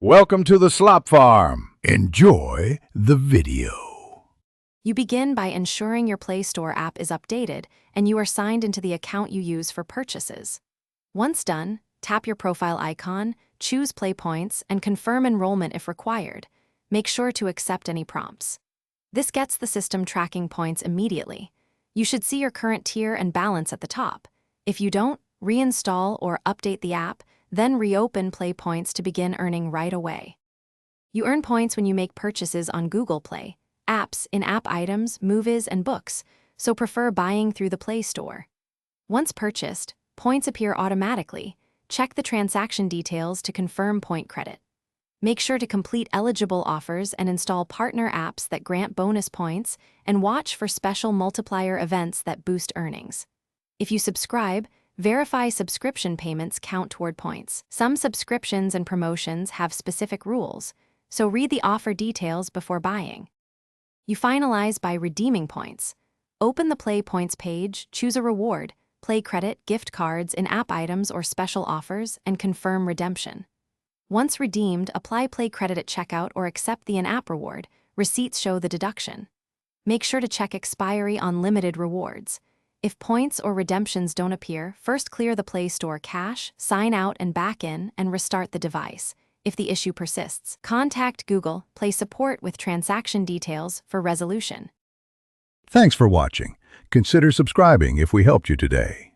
Welcome to the Slop Farm. Enjoy the video. You begin by ensuring your Play Store app is updated and you are signed into the account you use for purchases. Once done, tap your profile icon, choose Play Points, and confirm enrollment if required. Make sure to accept any prompts. This gets the system tracking points immediately. You should see your current tier and balance at the top. If you don't, reinstall or update the app, then reopen Play Points to begin earning right away. You earn points when you make purchases on Google Play, apps, in-app items, movies, and books, so prefer buying through the Play Store. Once purchased, points appear automatically. Check the transaction details to confirm point credit. Make sure to complete eligible offers and install partner apps that grant bonus points, and watch for special multiplier events that boost earnings. If you subscribe, verify subscription payments count toward points. Some subscriptions and promotions have specific rules, so read the offer details before buying. You finalize by redeeming points. Open the Play Points page, choose a reward, Play Credit, gift cards, in-app items, or special offers, and confirm redemption. Once redeemed, apply Play Credit at checkout or accept the in-app reward. Receipts show the deduction. Make sure to check expiry on limited rewards. If points or redemptions don't appear, first clear the Play Store cache, sign out and back in, and restart the device. If the issue persists, contact Google Play Support with transaction details for resolution. Thanks for watching. Consider subscribing if we helped you today.